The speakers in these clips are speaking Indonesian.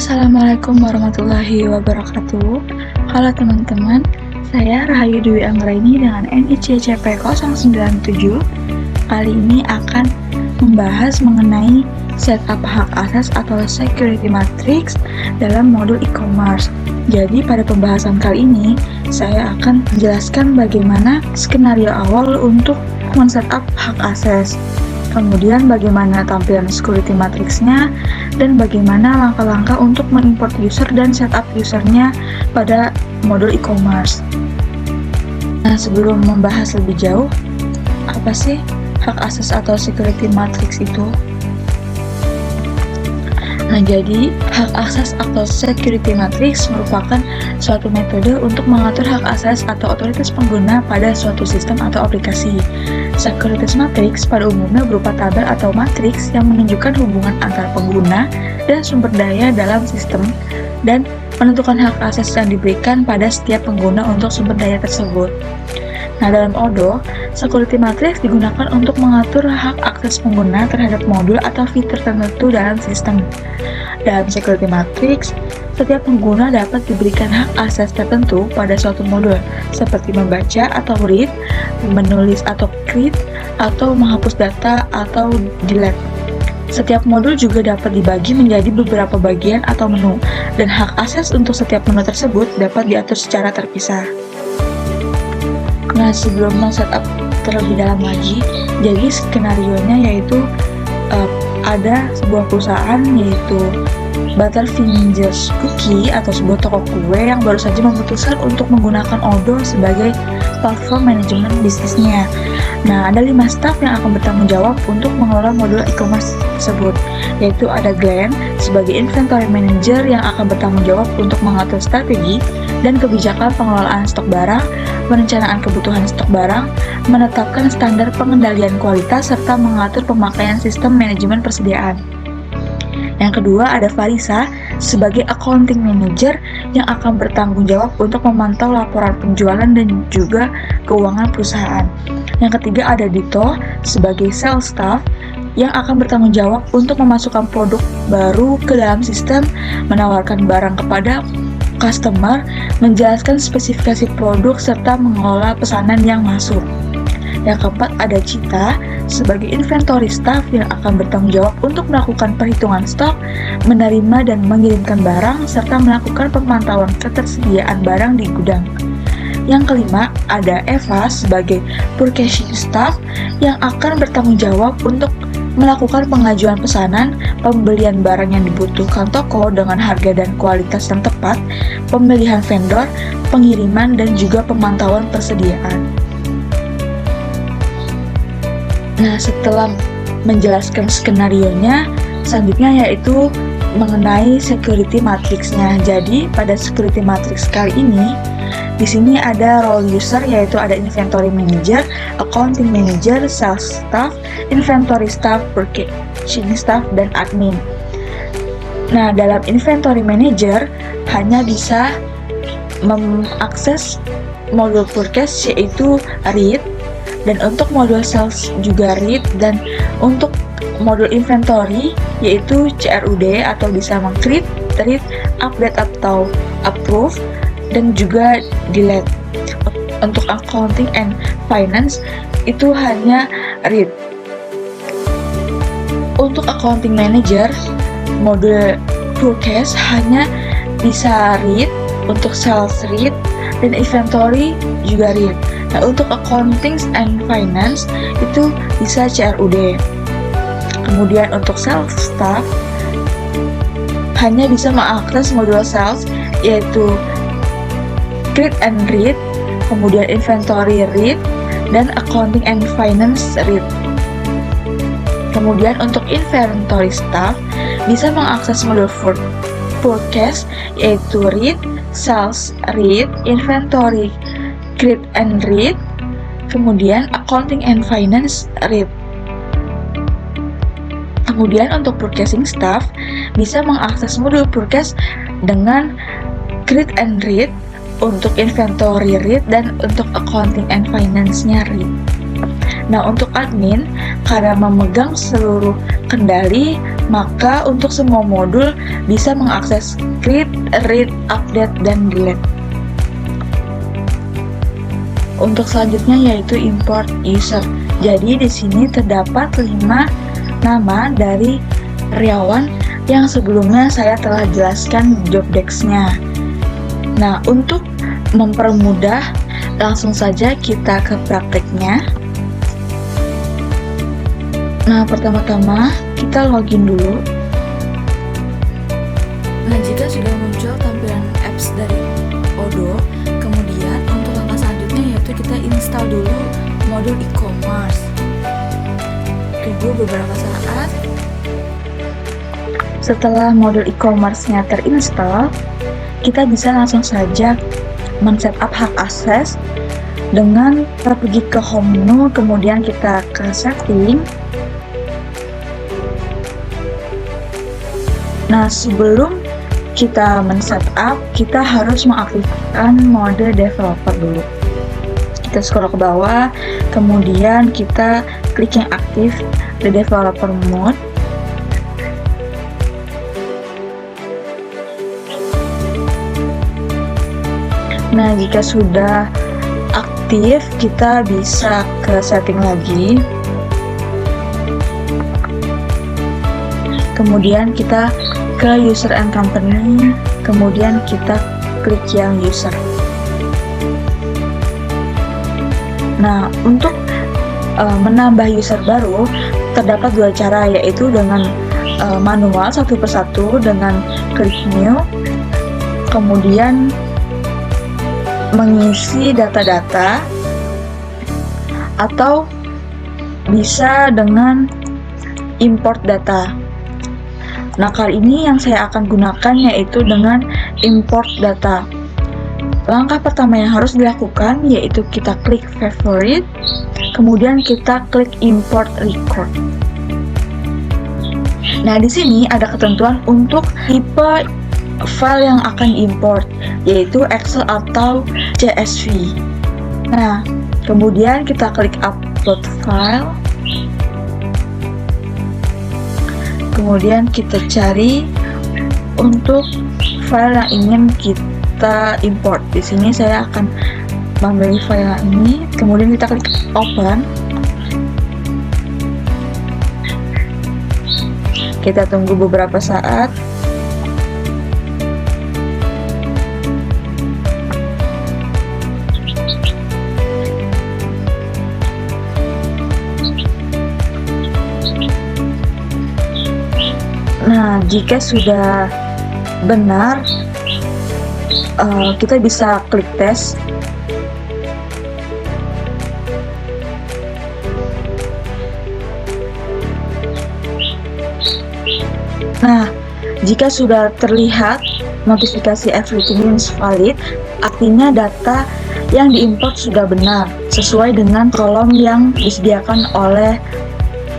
Assalamualaikum warahmatullahi wabarakatuh. Halo teman-teman, saya Rahayu Dwi Anggraini dengan NIC CP 097. Kali ini akan membahas mengenai setup hak akses atau security matrix dalam modul e-commerce. Jadi pada pembahasan kali ini, saya akan menjelaskan bagaimana skenario awal untuk men-setup hak akses. Kemudian bagaimana tampilan security matrixnya, dan bagaimana langkah-langkah untuk mengimport user dan setup usernya pada modul e-commerce. Nah, sebelum membahas lebih jauh, apa sih hak akses atau security matrix itu? Nah, jadi hak akses atau security matrix merupakan suatu metode untuk mengatur hak akses atau otoritas pengguna pada suatu sistem atau aplikasi. Security matrix pada umumnya berupa tabel atau matriks yang menunjukkan hubungan antara pengguna dan sumber daya dalam sistem dan menentukan hak akses yang diberikan pada setiap pengguna untuk sumber daya tersebut. Nah, dalam ODO, security matrix digunakan untuk mengatur hak akses pengguna terhadap modul atau fitur tertentu dalam sistem. Dalam security matrix, setiap pengguna dapat diberikan hak akses tertentu pada suatu modul, seperti membaca atau read, menulis atau create, atau menghapus data atau delete. Setiap modul juga dapat dibagi menjadi beberapa bagian atau menu, dan hak akses untuk setiap menu tersebut dapat diatur secara terpisah. Nah, sebelum men-setup terlebih dalam lagi, jadi skenarionya yaitu ada sebuah perusahaan yaitu Butterfingers Cookie atau sebuah toko kue yang baru saja memutuskan untuk menggunakan Odoo sebagai platform manajemen bisnisnya. Nah, ada 5 staff yang akan bertanggung jawab untuk mengelola modul e-commerce tersebut, yaitu ada Glenn sebagai inventory manager yang akan bertanggung jawab untuk mengatur strategi dan kebijakan pengelolaan stok barang, perencanaan kebutuhan stok barang, menetapkan standar pengendalian kualitas, serta mengatur pemakaian sistem manajemen persediaan. Yang kedua ada Farisa sebagai accounting manager yang akan bertanggung jawab untuk memantau laporan penjualan dan juga keuangan perusahaan. Yang ketiga ada Dito sebagai sales staff yang akan bertanggung jawab untuk memasukkan produk baru ke dalam sistem, menawarkan barang kepada customer, menjelaskan spesifikasi produk, serta mengelola pesanan yang masuk. Yang keempat ada Cita sebagai inventory staff yang akan bertanggung jawab untuk melakukan perhitungan stok, menerima dan mengirimkan barang, serta melakukan pemantauan ketersediaan barang di gudang. Yang kelima ada Eva sebagai purchasing staff yang akan bertanggung jawab untuk melakukan pengajuan pesanan, pembelian barang yang dibutuhkan toko dengan harga dan kualitas yang tepat, pemilihan vendor, pengiriman, dan juga pemantauan persediaan. Nah, setelah menjelaskan skenarionya, selanjutnya yaitu mengenai security matrixnya. Jadi, pada security matrix kali ini, di sini ada role user yaitu ada inventory manager, accounting manager, sales staff, inventory staff, purchasing staff, dan admin. Nah, dalam inventory manager hanya bisa mengakses modul purchase yaitu read, dan untuk modul sales juga read, dan untuk modul inventory yaitu CRUD atau bisa meng-create, read, update atau approve, dan juga delete. Untuk accounting and finance itu hanya read. Untuk accounting manager modul purchase hanya bisa read, untuk sales read, dan inventory juga read. Nah, untuk accounting and finance itu bisa CRUD. Kemudian untuk sales staff hanya bisa mengakses modul sales yaitu create and read, kemudian inventory read, dan accounting and finance read. Kemudian untuk inventory staff bisa mengakses modul forecast yaitu read, sales read, inventory create and read, kemudian accounting and finance read. Kemudian untuk purchasing staff bisa mengakses modul purchase dengan create and read, untuk inventory read, dan untuk accounting and finance-nya read. Nah, untuk admin, karena memegang seluruh kendali, maka untuk semua modul bisa mengakses create, read, update, dan delete. Untuk selanjutnya yaitu import user. Jadi di sini terdapat 5 nama dari karyawan yang sebelumnya saya telah jelaskan job desk-nya. Nah, untuk mempermudah, langsung saja kita ke prakteknya. Nah, pertama-tama kita login dulu. Nah, jika sudah muncul tampilan apps dari Odoo, kemudian untuk langkah selanjutnya yaitu kita install dulu modul e-commerce. Tunggu beberapa saat. Setelah modul e-commerce-nya terinstall, kita bisa langsung saja men-setup hak akses dengan pergi ke home menu, kemudian kita ke setting. Nah, sebelum kita men-setup, kita harus mengaktifkan mode developer dulu. Kita scroll ke bawah, kemudian kita klik yang aktif di developer mode. Nah, jika sudah aktif, kita bisa ke setting lagi. Kemudian kita ke user and company, kemudian kita klik yang user. Nah, untuk menambah user baru terdapat 2 cara, yaitu dengan manual satu persatu dengan klik new, kemudian mengisi data-data, atau bisa dengan import data. Nah, kali ini yang saya akan gunakan yaitu dengan import data. Langkah pertama yang harus dilakukan yaitu kita klik favorite, kemudian kita klik import record. Nah, di sini ada ketentuan untuk tipe file yang akan import, yaitu Excel atau CSV. Nah, kemudian kita klik upload file. Kemudian kita cari untuk file yang ingin kita import. Di sini saya akan memilih file ini, kemudian kita klik open. Kita tunggu beberapa saat. Nah, jika sudah benar, kita bisa klik tes. Nah, jika sudah terlihat notifikasi everything is valid, artinya data yang diimport sudah benar, sesuai dengan kolom yang disediakan oleh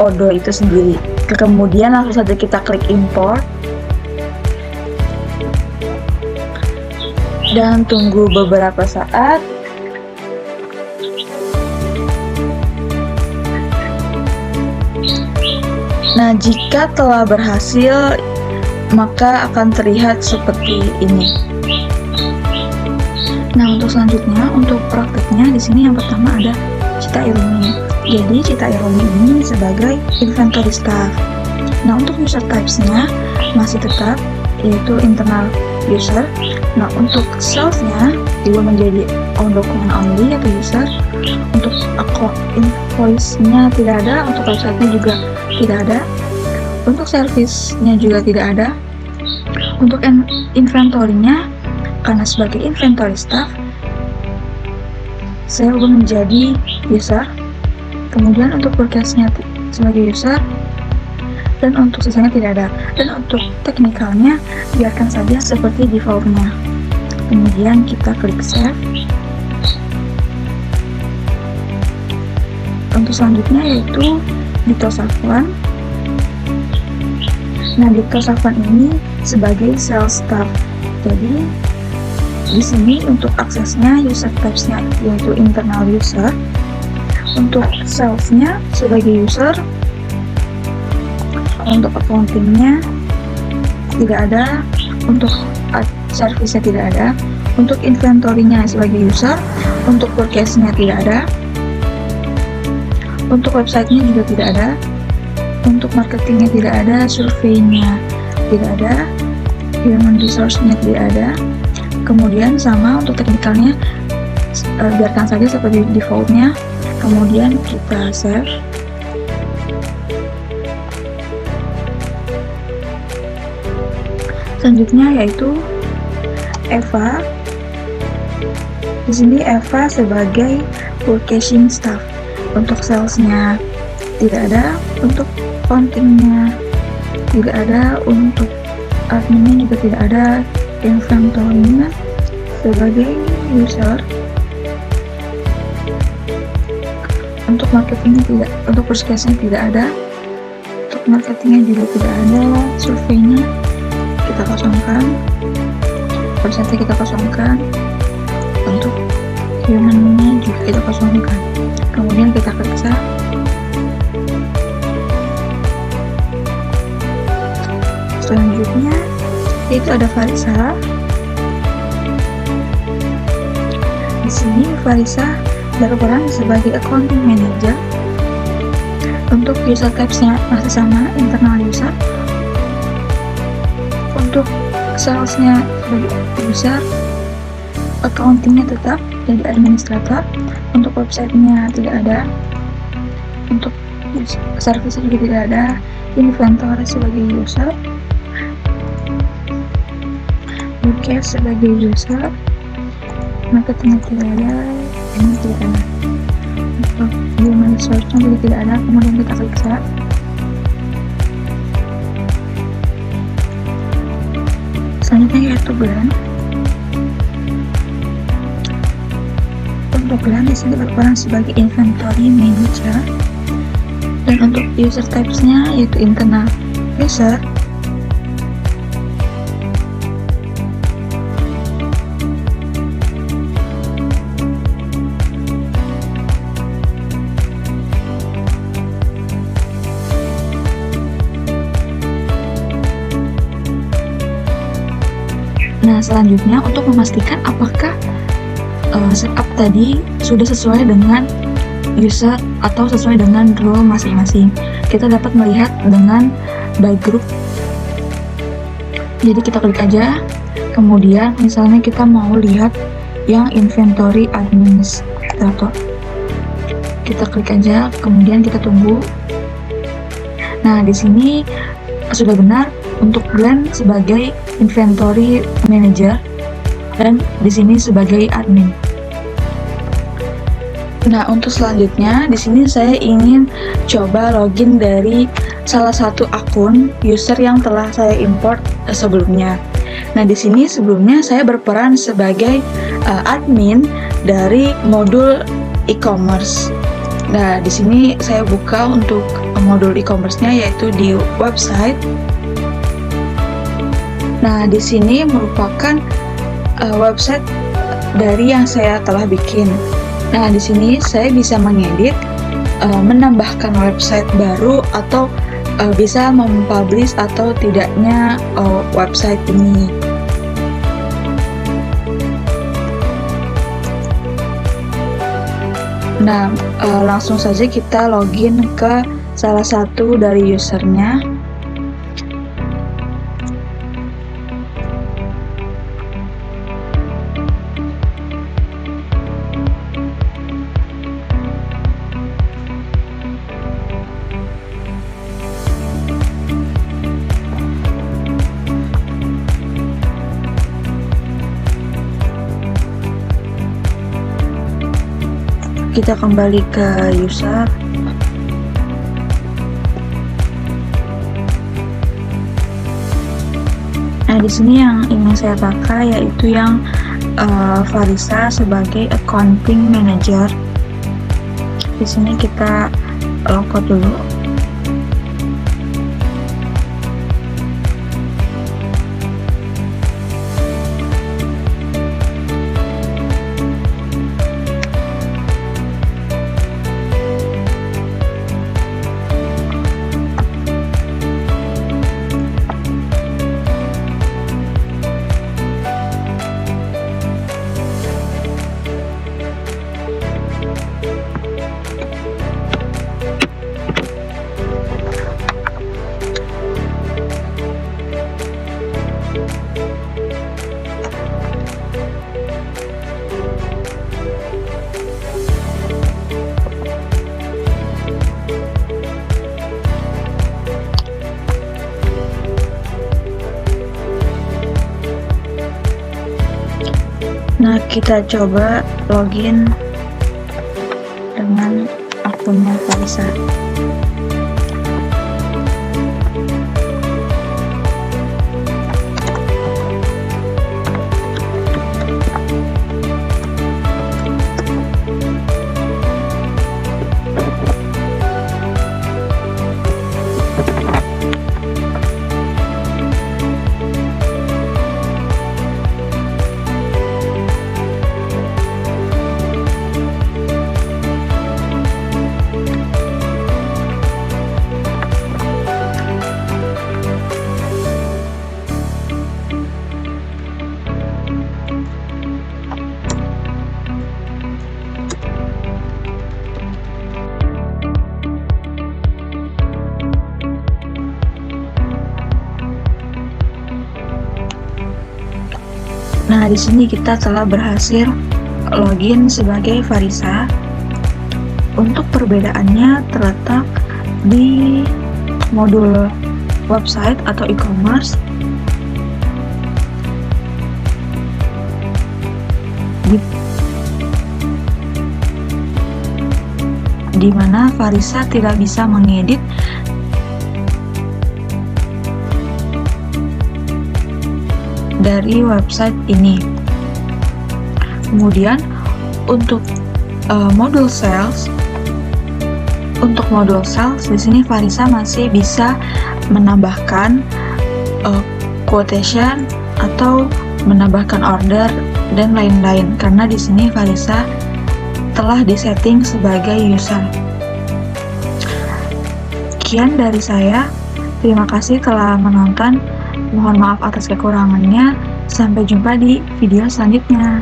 Odoo itu sendiri. Kemudian langsung saja kita klik import dan tunggu beberapa saat. Nah, jika telah berhasil, maka akan terlihat seperti ini. Nah, untuk selanjutnya, untuk prakteknya di sini yang pertama ada Cita Irumi. Jadi Cita Irumi ini sebagai inventory staff. Nah, untuk user types-nya masih tetap yaitu internal user. Nah, untuk sales-nya juga menjadi on document only atau user. Untuk account invoice-nya tidak ada, untuk website-nya juga tidak ada. Untuk service-nya juga tidak ada. Untuk inventory-nya, karena sebagai inventory staff, saya ubah menjadi user. Kemudian untuk forecast-nya sebagai user, dan untuk sisanya tidak ada. Dan untuk teknikalnya biarkan saja seperti default-nya. Kemudian kita klik save. Untuk selanjutnya yaitu Dito Safwan. Nah, Dito Safwan ini sebagai sales staff. Jadi di sini untuk aksesnya user types-nya yaitu internal user. Untuk salesnya sebagai user, untuk accountingnya tidak ada, untuk service-nya tidak ada, untuk inventory-nya sebagai user, untuk forecast-nya tidak ada, untuk website-nya juga tidak ada, untuk marketingnya tidak ada, survei-nya tidak ada, human resource-nya tidak ada. Kemudian sama untuk teknikalnya biarkan saja seperti default-nya. Kemudian kita save. Selanjutnya yaitu Eva. Di sini Eva sebagai purchasing staff. Untuk salesnya tidak ada, untuk accountingnya tidak ada, untuk adminnya juga tidak ada, inventory-nya sebagai user. Untuk marketingnya tidak, untuk purchase-nya tidak ada, untuk marketingnya juga tidak ada, surveinya kita kosongkan, website-nya kita kosongkan, untuk human-nya juga kita kosongkan. Kemudian kita klik save. Selanjutnya itu ada Farisa. Di sini Farisa berperan sebagai accounting manager. Untuk user types-nya masih sama, internal user. Untuk sales-nya sebagai user, accounting-nya tetap jadi administrator. Untuk website-nya tidak ada, untuk service juga tidak ada, inventory sebagai user, forecast sebagai user, marketing tidak ada, ini tidak ada. Untuk human resource juga tidak ada. Kemudian kita klik save. Selanjutnya yaitu Glenn. Untuk Glenn di sini berperan sebagai inventory manager. Dan untuk user types-nya yaitu internal user. Nah, selanjutnya untuk memastikan apakah setup tadi sudah sesuai dengan user atau sesuai dengan role masing-masing, kita dapat melihat dengan by group. Jadi kita klik aja, kemudian misalnya kita mau lihat yang inventory administrator, kita klik aja, kemudian kita tunggu. Nah, di sini sudah benar untuk Glenn sebagai inventory manager dan di sini sebagai admin. Nah, untuk selanjutnya di sini saya ingin coba login dari salah satu akun user yang telah saya import sebelumnya. Nah, di sini sebelumnya saya berperan sebagai admin dari modul e-commerce. Nah, di sini saya buka untuk modul e-commerce-nya yaitu di website. Nah, di sini merupakan website dari yang saya telah bikin. Nah, di sini saya bisa mengedit, menambahkan website baru atau bisa mempublish atau tidaknya website ini. Nah, langsung saja kita login ke salah satu dari usernya. Kita kembali ke user. Nah, di sini yang ingin saya pakai yaitu yang Farisa sebagai accounting manager. Di sini kita logout dulu. Kita coba login dengan akunnya Farisa. Nah, di sini kita telah berhasil login sebagai Farisa. Untuk perbedaannya terletak di modul website atau e-commerce, di mana Farisa tidak bisa mengedit dari website ini. Kemudian untuk modul sales, di sini Farisa masih bisa menambahkan quotation atau menambahkan order dan lain-lain, karena di sini Farisa telah disetting sebagai user. Sekian dari saya. Terima kasih telah menonton. Mohon maaf atas kekurangannya. Sampai jumpa di video selanjutnya.